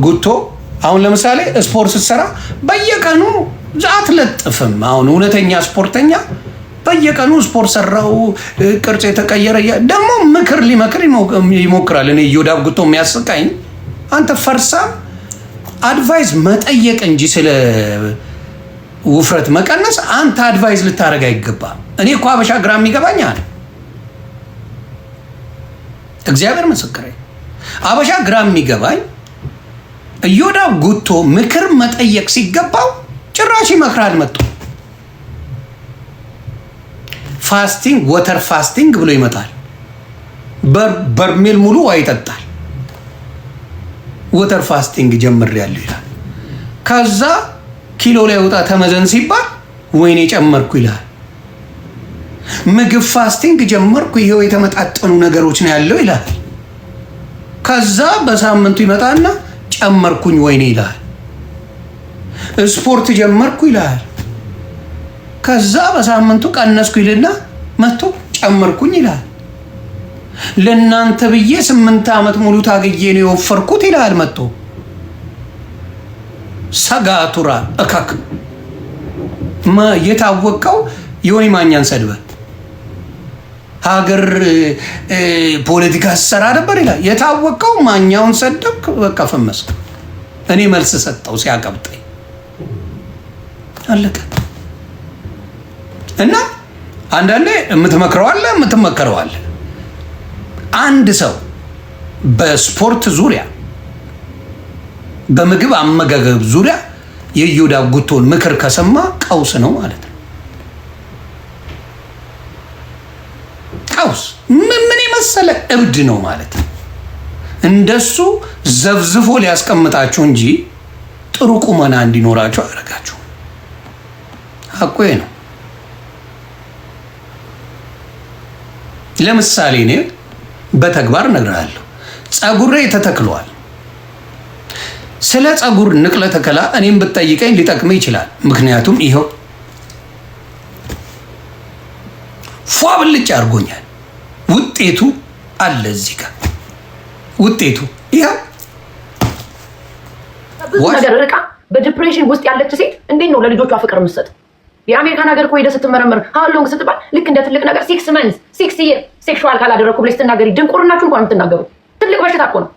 ጉቶ አሁን ለምሳሌ ስፖርት ስትሰራ በየቀኑ አትለጥፍም። አሁን እውነተኛ ስፖርተኛ በየቀኑ ስፖርት ሰራው ቅርጽ የተቀየረ ደግሞ ምክር ሊመክር ይሞክራል። እኔ ዮዳብ ጉቶ የሚያስቀኝ አንተ ፈርሳ አድቫይስ መጠየቅ እንጂ ስለ ውፍረት መቀነስ አንተ አድቫይስ ልታደርግ አይገባም። እኔ እኮ አበሻ ግራ የሚገባኝ አለ እግዚአብሔር ምስክሬ፣ አበሻ ግራ የሚገባኝ ዮዳብ ጉቶ ምክር መጠየቅ ሲገባው ጭራሽ ይመክራል። መጥቶ ፋስቲንግ ወተር ፋስቲንግ ብሎ ይመጣል። በርሜል ሙሉ ውሃ ይጠጣል። ወተር ፋስቲንግ ጀምሬያለሁ ይላል። ከዛ ኪሎ ላይ ወጣ ተመዘን ሲባል ወይኔ ጨመርኩ ይላል። ምግብ ፋስቲንግ ጀመርኩ ይሄው የተመጣጠኑ ነገሮች ነው ያለው ይላል። ከዛ በሳምንቱ ይመጣና ጨመርኩኝ ወይኔ ይላል። ስፖርት ጀመርኩ ይላል። ከዛ በሳምንቱ ቀነስኩ ይልና መጥቶ ጨመርኩኝ ይላል። ለእናንተ ብዬ 8 ዓመት ሙሉ ታግዬ ነው የወፈርኩት ይላል። መጥቶ ሰጋቱራ እካክ የታወቀው ዮኒ ማኛን ሰድበ ሀገር ፖለቲካ ሰራ ነበር ይላል። የታወቀው ማኛውን ሰደብክ፣ በቃ ፈመስክ። እኔ መልስ ሰጠው ሲያቀብጠኝ አለቀ። እና አንዳንዴ የምትመክረዋለ የምትመከረዋለ። አንድ ሰው በስፖርት ዙሪያ በምግብ አመጋገብ ዙሪያ የዮዳብ ጉቶን ምክር ከሰማ ቀውስ ነው ማለት ነው። ቀውስ ምን የመሰለ እብድ ነው ማለት ነው። እንደሱ ዘብዝፎ ሊያስቀምጣችሁ እንጂ ጥሩ ቁመና እንዲኖራችሁ አደረጋችሁ። ሐቁ ነው። ለምሳሌ እኔ በተግባር እነግርሃለሁ። ፀጉሬ ተተክሏል። ስለ ፀጉር ንቅለ ተከላ እኔም ብትጠይቀኝ ሊጠቅመኝ ይችላል። ምክንያቱም ይኸው ፏ ብልጭ አድርጎኛል። ውጤቱ አለ እዚህ ጋር ውጤቱ ይኸው። ብዙ ነገር ርቃ በዲፕሬሽን ውስጥ ያለች ሴት እንዴት ነው ለልጆቿ ፍቅር የምትሰጥ? የአሜሪካን ሀገር እኮ ሄደህ ስትመረመር ሀሎንግ ስትባል ልክ እንደ ትልቅ ነገር 6 months 6 years ሴክሹዋል ካላደረኩ ብለሽ ስትናገሪ ድንቁርናችሁ እንኳን የምትናገሩ ትልቅ በሽታ እኮ ነው።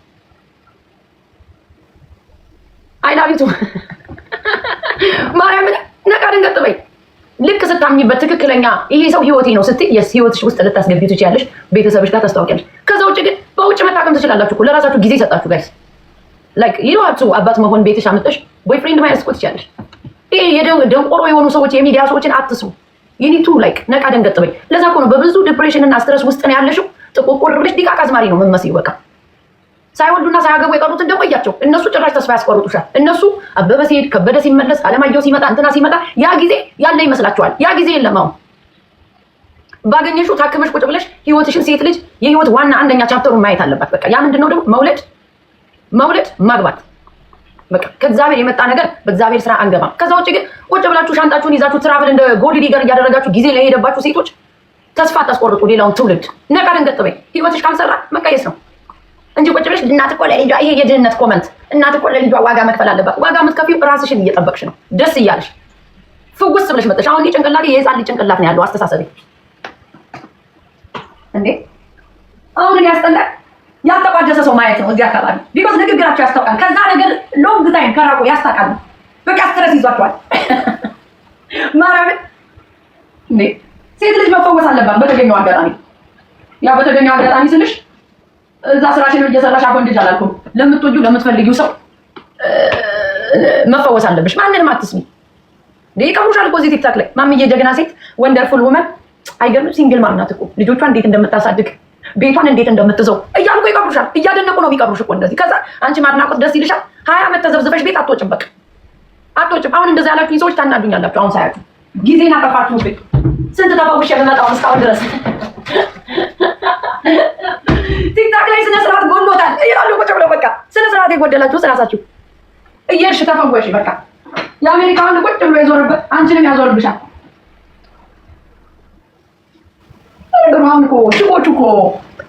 አይላቢቱ ማርያም ነቃ ደንገጥ በይ። ልክ ስታምኝበት ትክክለኛ ይሄ ሰው ህይወቴ ነው ስትይ ህይወትሽ ውስጥ ልታስገቢው ትችያለሽ፣ ቤተሰብሽ ጋር ታስታውቂያለሽ። ከዛ ውጭ ግን በውጭ መታከም ትችላላችሁ እኮ ለራሳችሁ ጊዜ ሰጣችሁ ጋይስ። ላይክ ይሏቱ አባት መሆን ቤትሽ አመጣሽ ቦይፍሬንድ ማይነስ እኮ ትችያለሽ። ይሄ የደንቆሮ የሆኑ ሰዎች የሚዲያ ሰዎችን አትስሙ። ዩኒቱ ላይክ ነቃ ደንገጥ በይ። ለዛ እኮ ነው በብዙ ዲፕሬሽን እና ስትረስ ውስጥ ነው ያለሽው። ጥቁቁር ብለሽ ዲቃቃ አዝማሪ ነው የምትመስይው። በቃ ሳይወልዱና ሳያገቡ የቀሩትን ደግሞ እያቸው። እነሱ ጭራሽ ተስፋ ያስቆርጡሻል። እነሱ አበበ ሲሄድ ከበደ ሲመለስ አለማየሁ ሲመጣ እንትና ሲመጣ ያ ጊዜ ያለ ይመስላችኋል። ያ ጊዜ የለም። አሁን ባገኘሽው ታክመሽ ቁጭ ብለሽ ህይወትሽን ሴት ልጅ የህይወት ዋና አንደኛ ቻፕተሩን ማየት አለባት። በቃ ያ ምንድነው ደግሞ መውለድ ማግባት። በቃ ከእግዚአብሔር የመጣ ነገር በእግዚአብሔር ስራ አንገባም። ከዛ ውጭ ግን ቁጭ ብላችሁ ሻንጣችሁን ይዛችሁ ትራቭል እንደ ጎልድ ዲገር እያደረጋችሁ ጊዜ ለሄደባችሁ ሴቶች ተስፋ ታስቆርጡ ሌላውን ትውልድ። ነቃ ደንገጥ በይ። ህይወትሽ ካልሰራ መቀየስ ነው እንጂ ቁጭ ብለሽ እናት እኮ ለልጇ ይሄ የድህነት ኮመንት እናት እኮ ለልጇ ዋጋ መክፈል አለባት። ዋጋ የምትከፊው ራስሽን እየጠበቅሽ ነው፣ ደስ እያለሽ ፍውስ ብለሽ መጥተሽ። አሁን ጭንቅላቴ የህፃን ልጅ ጭንቅላት ነው ያለው አስተሳሰቤ። እንዴ አሁን ያስጠላል። ያልተቋደሰ ሰው ማየት ነው እዚህ አካባቢ። ቢኮዝ ንግግራቸው ያስታውቃል። ከዛ ነገር ሎንግ ታይም ከራቆ ያስታውቃል። በቃ ስትረስ ይዟቸዋል። ማርያምን እንዴ ሴት ልጅ መፈወስ አለባት በተገኘው አጋጣሚ። ያ በተገኘው አጋጣሚ ስልሽ እዛ ስራሽን እየሰራሽ አሁን ልጅ አላልኩም። ለምትወጂው ለምትፈልጊው ሰው መፈወስ አለብሽ። ማንንም አትስሚ። ይቀሙሻል እኮ እዚህ ቲክታክ ላይ ማምዬ ጀግና ሴት ወንደርፉል ውመን አይገርምም? ሲንግል ማም ናት እኮ ልጆቿን እንዴት እንደምታሳድግ ቤቷን እንዴት እንደምትዘው እያልኩ ይቀብሩሻል። እያደነቁ ነው የሚቀብሩሽ እኮ እንደዚህ። ከዛ አንቺ ማድናቆት ደስ ይልሻል። 20 ዓመት ተዘብዝበሽ ቤት አትወጭም። በቃ አትወጭም። አሁን እንደዛ ያላችሁኝ ሰዎች ታናዱኛላችሁ። አሁን ሳያችሁ ጊዜና ጠፋችሁ። ቤት ስንት ተፈውሽ የምመጣው እስካሁን ድረስ ቲክታክ ላይ ስነ ስርዓት ጎሎታል እያሉ ቁጭ ብለው በቃ ስነ ስርዓት የጎደላችሁ ስራሳችሁ እየርሽ ተፈወሽ። በቃ የአሜሪካውን ቁጭ ብሎ የዞረበት አንቺንም ያዞርብሻል። አሁን እኮ ጭቆቹ እኮ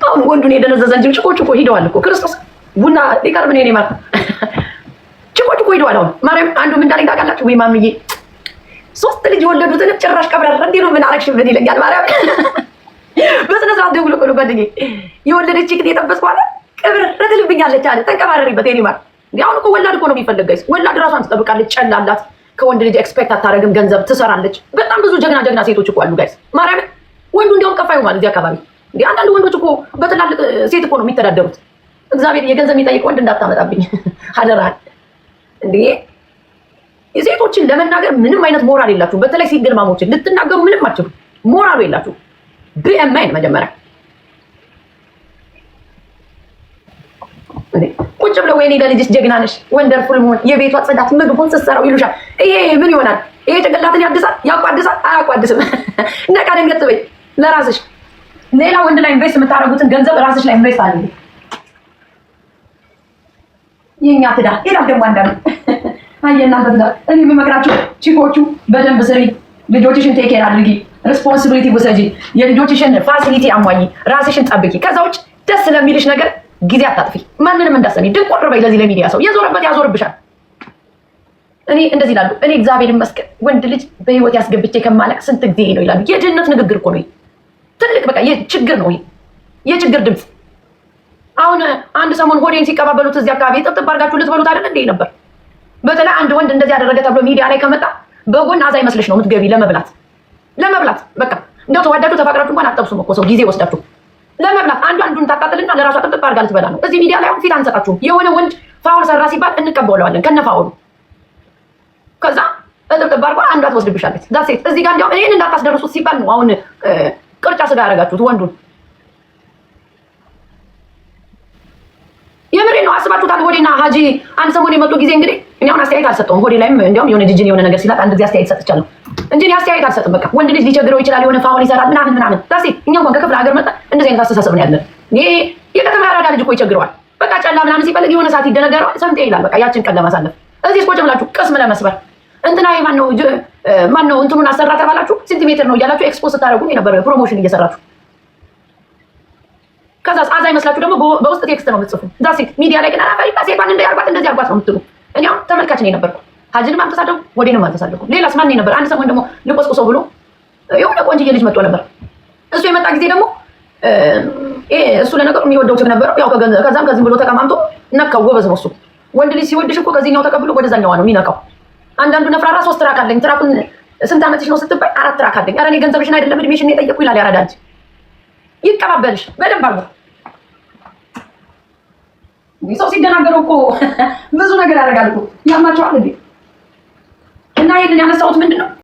አሁን ወንዱን የደነዘዘ እንጂ ጭቆቹ እኮ ሂደዋል እኮ። ክርስቶስ ቡና ሊቀርብ ነው ማለት ሄደዋል። አሁን ማርያም አንዱ ምን እንዳለኝ ታውቃላችሁ ወይ? ማምዬ 3 ልጅ የወለዱትን ጭራሽ ቀብረር እንዴ ነው ምን አረግሽበት ይለኛል። ማርያም በስነ ስርዓት ደውሎ ቆሎ ጓደኛዬ የወለደች ግን የጠበስኳለ ቀብረር ትልብኛለች አለ። ተንቀባረሪበት የኔ ማር። አሁን እኮ ወላድ እኮ ነው የሚፈልግ ጋይስ። ወላድ ራሷን ትጠብቃለች፣ ጨላላት፣ ከወንድ ልጅ ኤክስፔክት አታረግም፣ ገንዘብ ትሰራለች። በጣም ብዙ ጀግና ሴቶች እኮ አሉ ጋይስ። ማርያም ወንዱ እንዲያውም ከፋ ይሆናል እዚህ አካባቢ። እንዴ አንዳንድ ወንዶች እኮ በትላልቅ ሴት እኮ ነው የሚተዳደሩት። እግዚአብሔር የገንዘብ የሚጠይቅ ወንድ እንዳታመጣብኝ አደራል። እንዴ የሴቶችን ለመናገር ምንም አይነት ሞራል የላችሁ። በተለይ ሲንግል ማሞችን ልትናገሩ ምንም አትችሉ፣ ሞራሉ የላችሁ። ቢኤምአይን መጀመሪያ ቁጭ ብለው ወይኔ ለልጅሽ ጀግና ነሽ፣ ወንደርፉል መሆን፣ የቤቷ ጽዳት፣ ምግቡን ስትሰራው ይሉሻል። ይሄ ምን ይሆናል? ይሄ ጭንቅላትን ያድሳል? ያቋድሳል? አያቋድስም። ነቃ ደንገጥ በይ ለራስሽ። ሌላ ወንድ ላይ ኢንቨስት የምታደርጉትን ገንዘብ ራስሽ ላይ ኢንቨስት አድርጊ። የኛ ትዳር ሌላ ደግሞ አንዳንድ እናንተ ትዳር እኔ የምመክራችሁ ቺኮቹ በደንብ ስሪ፣ ልጆችሽን ቴክ ኬር አድርጊ፣ ሪስፖንሲቢሊቲ ውሰጂ፣ የልጆችሽን ፋሲሊቲ አሟይ፣ ራስሽን ጠብቂ። ከዛ ውጭ ደስ ለሚልሽ ነገር ጊዜ አታጥፊ። ማንንም እንዳሰሚ ድንቆር በይ። ለዚህ ለሚዲያ ሰው የዞረበት ያዞርብሻል። እኔ እንደዚህ ይላሉ። እኔ እግዚአብሔር ይመስገን ወንድ ልጅ በህይወት ያስገብቼ ከማለቅ ስንት ጊዜ ነው ይላሉ። የድህነት ንግግር እኮ ነው። ትልቅ በቃ የችግር ነው፣ የችግር ድምፅ። አሁን አንድ ሰሞን ሆዴን ሲቀባበሉት እዚህ አካባቢ ጥብጥብ አድርጋችሁ ልትበሉት አይደል እንዴ ነበር። በተለይ አንድ ወንድ እንደዚህ ያደረገ ተብሎ ሚዲያ ላይ ከመጣ በጎን አዛ ይመስልሽ ነው የምትገቢ ለመብላት በቃ እንደው ተዋዳችሁ ተፋቅራችሁ እንኳን አጠብሱም እኮ ሰው ጊዜ ወስዳችሁ ለመብላት አንዱን ታጣጥልና ለራሷ ጥብጥብ አድርጋ ልትበላ ነው። እዚህ ሚዲያ ላይ አሁን ፊት አንሰጣችሁም። የሆነ ወንድ ፋውል ሰራ ሲባል እንቀበለዋለን ከነፋውሉ። ከዛ ጥብጥብ አድርጋ አንዷ ትወስድብሻለች። ዳሴት እዚህ ጋር እንዲያውም ይሄን እንዳታስደርሱት ሲባል ነው አሁን ቅርጫ ስጋ ያደረጋችሁት ወንዱን። የምሬ ነው። አስባችሁታል? ሆዴና ሀጂ አንድ ሰሞን የመጡ ጊዜ እንግዲህ እኔ አሁን አስተያየት አልሰጠውም። ሆዴ ላይም እንዲያውም የሆነ ጅጅን የሆነ ነገር ሲላት አንድ ጊዜ አስተያየት ሰጥቻለሁ እንጂ እኔ አስተያየት አልሰጥም። በቃ ወንድ ልጅ ሊቸግረው ይችላል፣ የሆነ ፋውል ይሰራል ምናምን ዳሴት። እኛ እንኳን ከክፍለ ሀገር መጣ እንደዚህ አይነት አስተሳሰብ ነው ያለን። ይሄ የከተማ ያራዳ ልጅ እኮ ይቸግረዋል። በቃ ጨላ ምናምን ሲፈልግ የሆነ ሰዓት ይደነገረዋል፣ ሰምጤ ይላል። በቃ ያችን ቀን ለማሳለፍ እዚህ ስቆጭ ብላችሁ ቅስም ለመስበር እንትና ማነው እንትኑን አሰራ ተባላችሁ ሴንቲሜትር ነው እያላችሁ ኤክስፖዝ ስታደርጉ የነበረ ፕሮሞሽን እየሰራችሁ ከዛ አዛ ይመስላችሁ ደግሞ በውስጥ ቴክስት ነው የምትጽፉ። ዳሴት ሚዲያ ላይ ግን አላፈሪና ሴቷን እንደዚህ አርጓት ነው የምትሉ። እኔ አሁን ተመልካች ነው የነበርኩ። ሀጅንም አልተሳደብኩም፣ ወዴንም አልተሳደብኩም። ሌላስ ማን ነበር? አንድ ሰሞን ደግሞ ልቆስቁሰው ብሎ የሆነ ቆንጅዬ ልጅ መጥቶ ነበር። እሱ የመጣ ጊዜ ደግሞ እሱ ለነገሩ የሚወደው ችግ ነበረው። ያው ከዛም ብሎ ተቀማምጦ ነካው። ጎበዝ ነው እሱ። ወንድ ልጅ ሲወድሽ እኮ ከዚህኛው ተቀብሎ ወደዛኛው ነው የሚነካው። አንዳንዱ ነፍራራ 3 ትራክ አለኝ። ትራኩን ስንት ዓመትሽ ነው ስትባይ 4 ትራክ አለኝ። ኧረ እኔ ገንዘብሽን አይደለም እድሜሽን የጠየቁ ይላል ያራዳ ልጅ። ይቀባበልሽ በደንብ አድርጎ። ሰው ሲደናገረው እኮ ብዙ ነገር ያደርጋል እኮ። ያማቸዋል እንዴ? እና ይሄንን ያነሳሁት ምንድን ነው